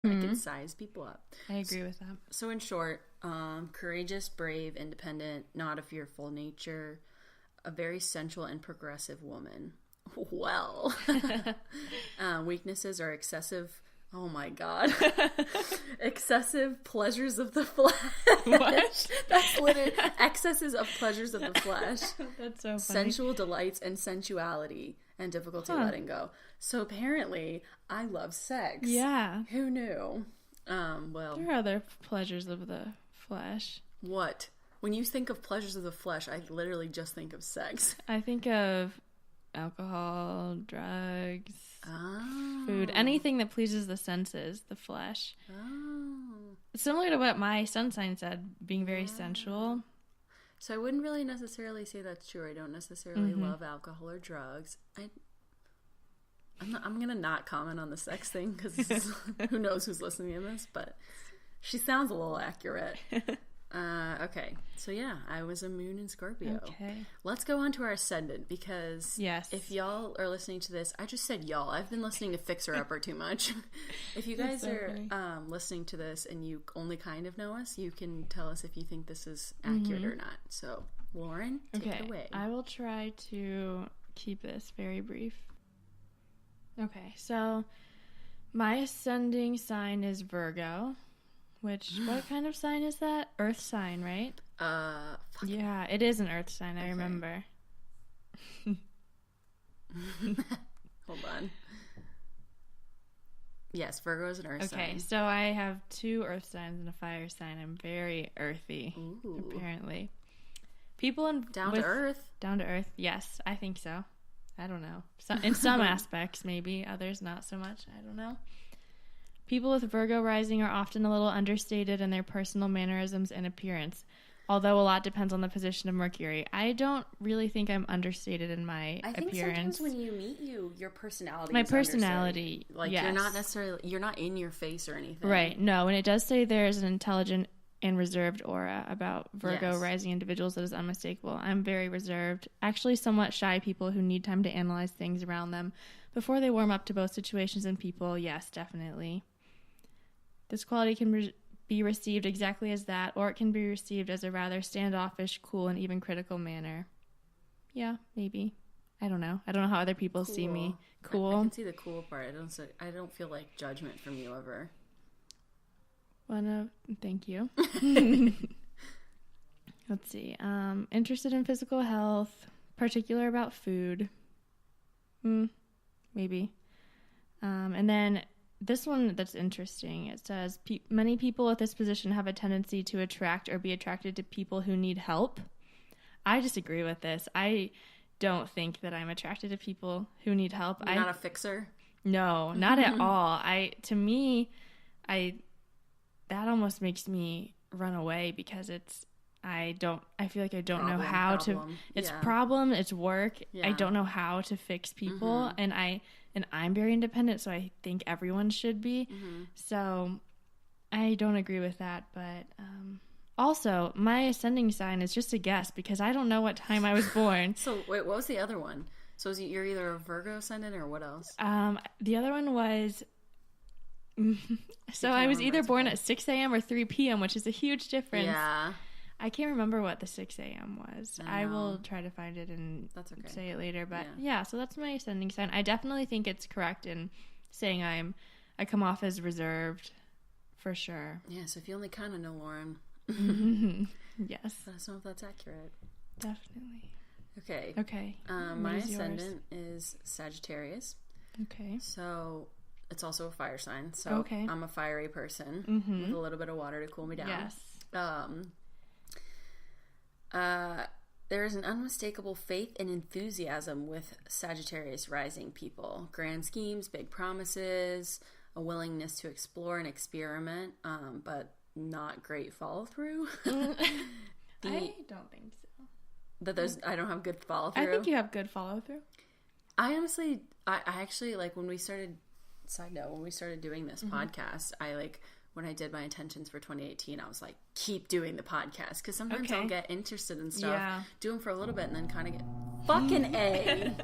It can size people up. I agree with that. So in short, courageous, brave, independent, not a fearful nature, a very sensual and progressive woman. Well, weaknesses are excessive. Oh my God. Excessive pleasures of the flesh. What? That's literally excesses of pleasures of the flesh. That's so funny. Sensual delights and sensuality and difficulty letting go. So apparently, I love sex. Yeah. Who knew? Well, There are other pleasures of the flesh. what? When you think of pleasures of the flesh, I literally just think of sex. I think of alcohol, drugs, Oh. food, anything that pleases the senses, the flesh. Oh. Similar to what my sun sign said, being very sensual. So I wouldn't really necessarily say that's true. I don't necessarily love alcohol or drugs. I'm gonna not comment on the sex thing because who knows who's listening to this, but she sounds a little accurate. Okay, so yeah, I was a moon in Scorpio. Okay. Let's go on to our ascendant because Yes. if y'all are listening to this, I just said y'all. I've been listening to Fixer Upper too much. If you guys so are funny. listening to this and you only kind of know us, you can tell us if you think this is accurate or not. So, Lauren, take it away. I will try to keep this very brief. Okay, so my ascending sign is Virgo, which, what kind of sign is that? Earth sign, right? Fuck. Yeah, it is an earth sign, I remember. Hold on. Yes, Virgo is an earth sign. Okay, so I have 2 earth signs and a fire sign. I'm very earthy, apparently. People Down to earth. Down to earth, yes, I think so. I don't know. In some aspects, maybe. Others, not so much. I don't know. People with Virgo rising are often a little understated in their personal mannerisms and appearance, although a lot depends on the position of Mercury. I don't really think I'm understated in my I think appearance. sometimes when you meet you, your personality My is personality, understated. Like, yes. you're not in your face or anything. Right, no, and it does say there's an intelligent and reserved aura about Virgo rising individuals that is unmistakable. I'm very reserved, actually somewhat shy people who need time to analyze things around them before they warm up to both situations and people. Yes, definitely. This quality can be received exactly as that, or it can be received as a rather standoffish, cool, and even critical manner. Yeah, maybe. I don't know. I don't know how other people see me. Cool. I can see the cool part. I don't feel like judgment from you ever. Well, no, thank you. Let's see. Interested in physical health, particular about food. Maybe. And then this one that's interesting. It says, many people with this position have a tendency to attract or be attracted to people who need help. I disagree with this. I don't think that I'm attracted to people who need help. You're not a fixer? No, not at all. To me, that almost makes me run away because I feel like I don't know how to, it's problem, it's work. I don't know how to fix people and I'm very independent, so I think everyone should be. So I don't agree with that, but also my ascending sign is just a guess because I don't know what time I was born. So wait, what was the other one? So you're either a Virgo ascendant or what else? The other one was so I was either born at 6 a.m. or 3 p.m., which is a huge difference. Yeah. I can't remember what the 6 a.m. was. I will try to find it and say it later. But yeah, so that's my ascending sign. I definitely think it's correct in saying I come off as reserved for sure. Yeah, so if you only kind of know Lauren. Yes. Let us know if that's accurate. Definitely. Okay. My ascendant is Sagittarius. Okay. So it's also a fire sign. So I'm a fiery person with a little bit of water to cool me down. Yes. There is an unmistakable faith and enthusiasm with Sagittarius rising people. Grand schemes, big promises, a willingness to explore and experiment, but not great follow through. I don't think so. I don't have good follow through. I think you have good follow through. I actually like when we started. Side note: when we started doing this podcast, when I did my intentions for 2018, I was like, keep doing the podcast because sometimes I'll get interested in stuff, do them for a little bit, and then kind of get fucking A.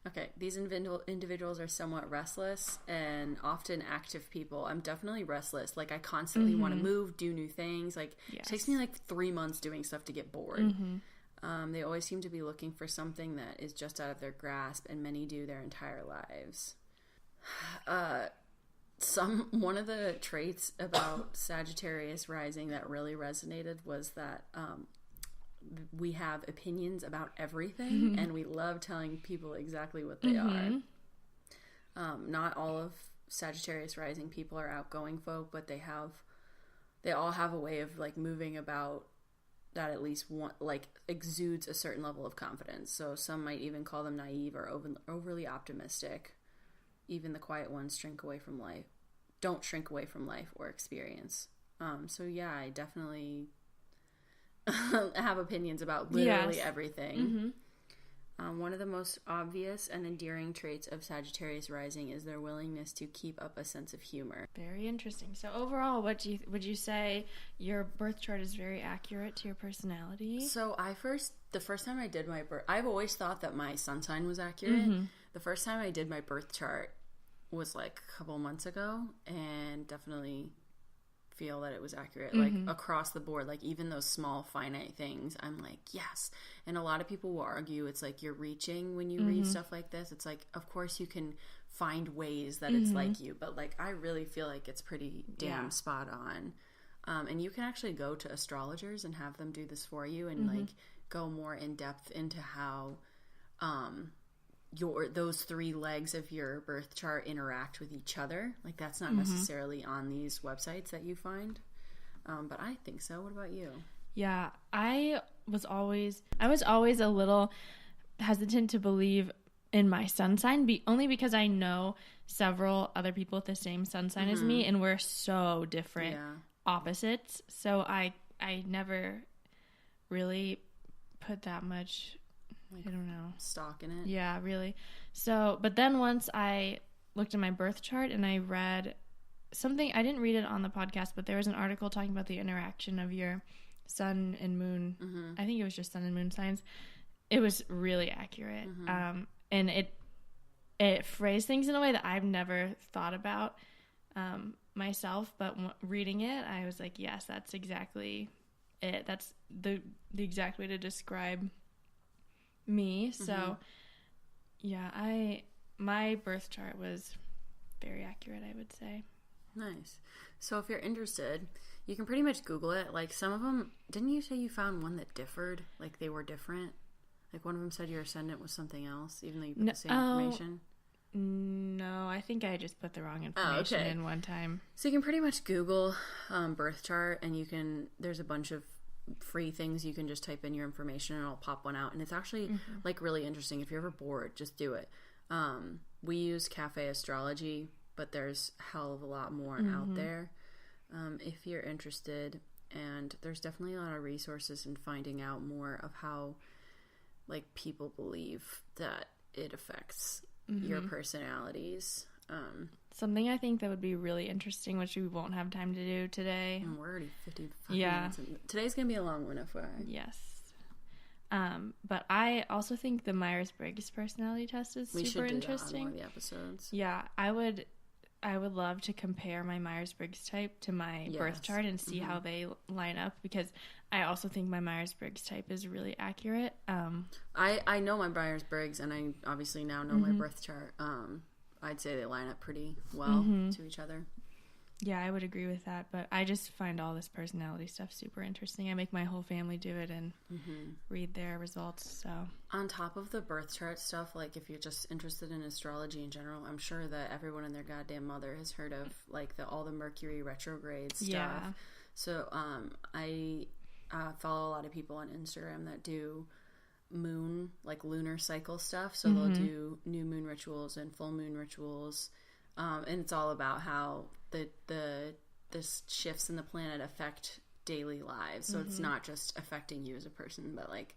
Okay, these individuals are somewhat restless and often active people. I'm definitely restless. Like, I constantly want to move, do new things. Like, It takes me like 3 months doing stuff to get bored. They always seem to be looking for something that is just out of their grasp, and many do their entire lives. One of the traits about Sagittarius rising that really resonated was that we have opinions about everything, and we love telling people exactly what they are. Not all of Sagittarius rising people are outgoing folk, but they all have a way of like moving about that at least exudes a certain level of confidence. So some might even call them naive or overly optimistic. Even the quiet ones don't shrink away from life or experience. So yeah, I definitely have opinions about literally everything. One of the most obvious and endearing traits of Sagittarius rising is their willingness to keep up a sense of humor. Very interesting. So overall, would you say your birth chart is very accurate to your personality? So the first time I did my birth, I've always thought that my sun sign was accurate. The first time I did my birth chart was like a couple months ago, and definitely feel that it was accurate, like across the board, like even those small finite things, I'm like, yes. And a lot of people will argue it's like you're reaching when you read stuff like this. It's like, of course you can find ways that it's like you, but like I really feel like it's pretty damn spot on. And you can actually go to astrologers and have them do this for you and like go more in depth into how those 3 legs of your birth chart interact with each other. Like that's not necessarily on these websites that you find. But I think so. What about you? Yeah, I was always a little hesitant to believe in my sun sign, only because I know several other people with the same sun sign as me, and we're so different opposites. So I never really put that much, I don't know, stock in it. Yeah, really. So, but then once I looked at my birth chart and I read something, I didn't read it on the podcast, but there was an article talking about the interaction of your sun and moon. I think it was just sun and moon signs. It was really accurate. And it phrased things in a way that I've never thought about myself, but reading it, I was like, yes, that's exactly it. That's the exact way to describe me. So yeah, my birth chart was very accurate, I would say. Nice. So if you're interested, you can pretty much Google it. Like some of them, didn't you say you found one that differed? Like they were different? Like one of them said your ascendant was something else, even though you put the same information? No, I think I just put the wrong information in one time. So you can pretty much Google birth chart, and there's a bunch of free things you can just type in your information and it'll pop one out, and it's actually like really interesting. If you're ever bored, just do it. We use Cafe Astrology, but there's a hell of a lot more out there if you're interested, and there's definitely a lot of resources in finding out more of how like people believe that it affects your personalities. Something I think that would be really interesting, which we won't have time to do today. And we're already 55 minutes in. Today's going to be a long one, FYI. Yes. But I also think the Myers-Briggs personality test is super interesting. We should do that on one of the episodes. Yeah, I would love to compare my Myers-Briggs type to my birth chart and see how they line up, because I also think my Myers-Briggs type is really accurate. I know my Myers-Briggs, and I obviously now know my birth chart. I'd say they line up pretty well to each other. Yeah, I would agree with that, but I just find all this personality stuff super interesting. I make my whole family do it and read their results. So on top of the birth chart stuff, like if you're just interested in astrology in general, I'm sure that everyone and their goddamn mother has heard of like all the Mercury retrograde stuff. Yeah. So I follow a lot of people on Instagram that do moon, like lunar cycle stuff. So they'll do new moon rituals and full moon rituals. And it's all about how the shifts in the planet affect daily lives. So it's not just affecting you as a person, but like,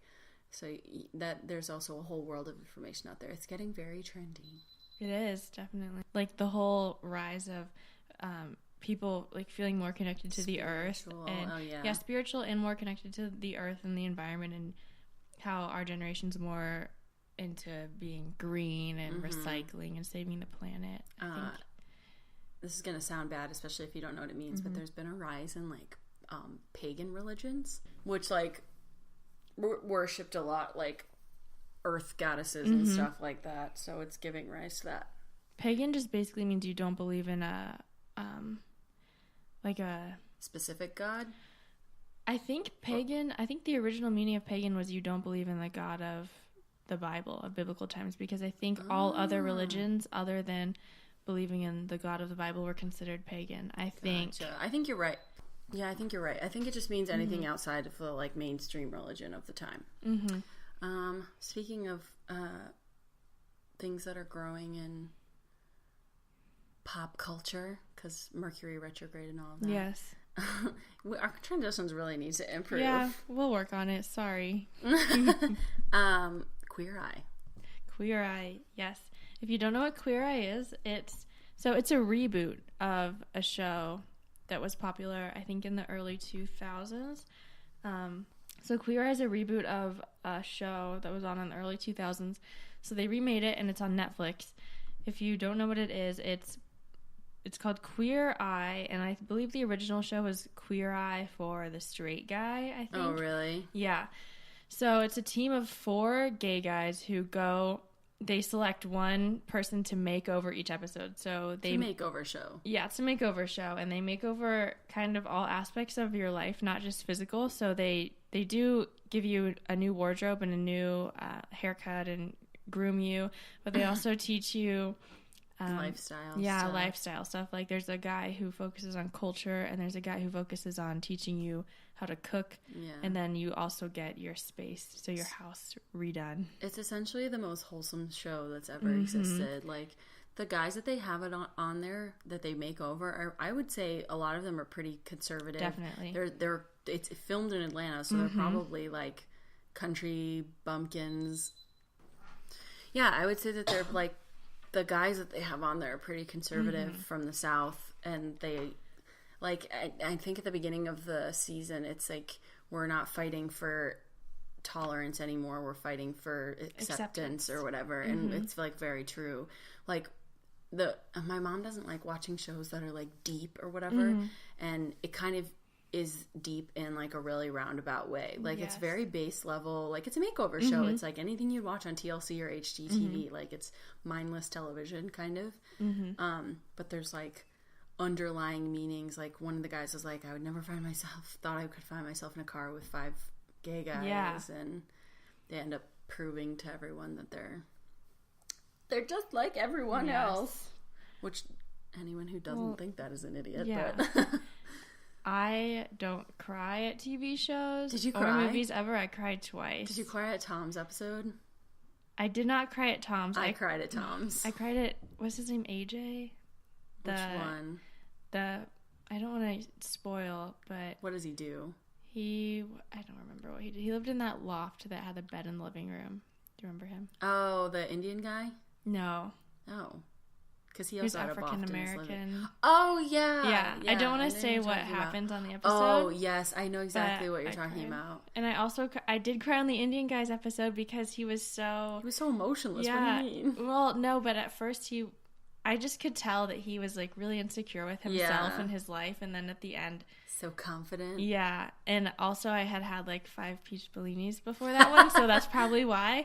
so that there's also a whole world of information out there. It's getting very trendy. It is, definitely. Like the whole rise of people like feeling more connected to the earth, and spiritual and more connected to the earth and the environment, and how our generation's more into being green and recycling and saving the planet. I think this is going to sound bad, especially if you don't know what it means, but there's been a rise in like pagan religions, which like worshipped a lot like earth goddesses and stuff like that. So it's giving rise to that. Pagan just basically means you don't believe in a like a specific god. I think the original meaning of pagan was you don't believe in the God of the Bible, of biblical times, because I think all other religions other than believing in the God of the Bible were considered pagan. I think. Gotcha. I think you're right. Yeah, I think you're right. I think it just means anything outside of the like mainstream religion of the time. Speaking of things that are growing in pop culture, because Mercury retrograde and all of that. Yes. Our transitions really need to improve. Yeah, we'll work on it. Sorry. Queer Eye. Queer Eye, yes. If you don't know what Queer Eye is, it's a reboot of a show that was popular, I think, in the early 2000s. So Queer Eye is a reboot of a show that was on in the early 2000s. So they remade it, and it's on Netflix. If you don't know what it is, it's called Queer Eye, and I believe the original show was Queer Eye for the Straight Guy, I think. Oh, really? Yeah. So it's a team of 4 gay guys who they select one person to make over each episode. So they makeover show. Yeah, it's a makeover show, and they make over kind of all aspects of your life, not just physical. So they do give you a new wardrobe and a new haircut and groom you, but they also teach you lifestyle stuff. Like there's a guy who focuses on culture, and there's a guy who focuses on teaching you how to cook, and then you also get your space, so your house redone. It's essentially the most wholesome show that's ever existed. Like the guys that they have it on there that they make over, I would say a lot of them are pretty conservative. Definitely. It's filmed in Atlanta, so they're probably like country bumpkins. Yeah, I would say that they're like the guys that they have on there are pretty conservative from the South, and they like I think at the beginning of the season it's like we're not fighting for tolerance anymore, we're fighting for acceptance or whatever. And it's like very true. Like my mom doesn't like watching shows that are like deep or whatever, and it kind of is deep in like a really roundabout way. Like it's very base level, like it's a makeover show. It's like anything you'd watch on TLC or HGTV. Like it's mindless television kind of. But there's like underlying meanings. Like one of the guys was like, I would never thought I could find myself in a car with 5 gay guys, and they end up proving to everyone that they're just like everyone else, which anyone who doesn't think that is an idiot. But I don't cry at TV shows. Did you cry? Or movies ever. I cried twice. Did you cry at Tom's episode? I did not cry at Tom's. I cried at Tom's. I cried at, what's his name, AJ? Which one? I don't want to spoil, but... What does he do? I don't remember what he did. He lived in that loft that had a bed in the living room. Do you remember him? Oh, the Indian guy? No. Oh. Because he also had African American. Oh, yeah. Yeah. I don't want to say what happens on the episode. Oh, yes. I know exactly what you're talking about. And I did cry on the Indian guy's episode because he was so... He was so emotionless. Yeah. What do you mean? Well, no, but at first I just could tell that he was like really insecure with himself and his life, and then at the end... So confident. Yeah. And also I had like 5 peach bellinis before that one, so that's probably why.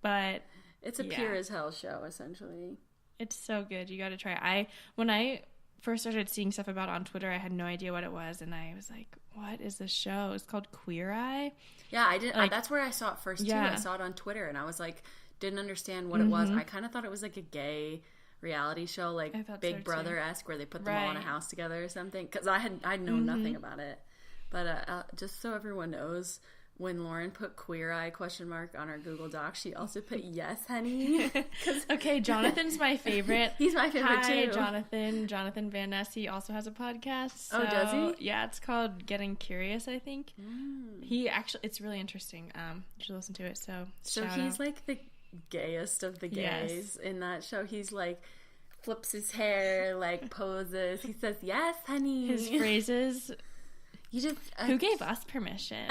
But... It's a pure as hell show, essentially. It's so good. You got to try it. When I first started seeing stuff about it on Twitter, I had no idea what it was, and I was like, "What is this show?" It's called Queer Eye. Yeah, I did. Like, that's where I saw it first too. I saw it on Twitter, and I was like, didn't understand what it was. I kind of thought it was like a gay reality show, like Big Brother-esque, where they put them all in a house together or something. Because I'd known nothing about it. But just so everyone knows, when Lauren put Queer Eye ? On our Google Doc, she also put yes, honey. Okay, Jonathan's my favorite. He's my favorite too. Jonathan Van Ness. He also has a podcast. So, oh, does he? Yeah, it's called Getting Curious, I think. He actually, it's really interesting. You should listen to it. So he's like the gayest of the gays in that show. He's like flips his hair, like poses. He says yes, honey. His phrases. Who gave us permission?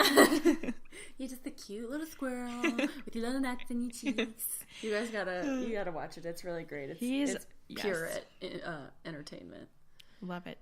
You're just a cute little squirrel with your little nuts in your cheeks. You guys gotta watch it. It's really great. It's pure entertainment. Love it.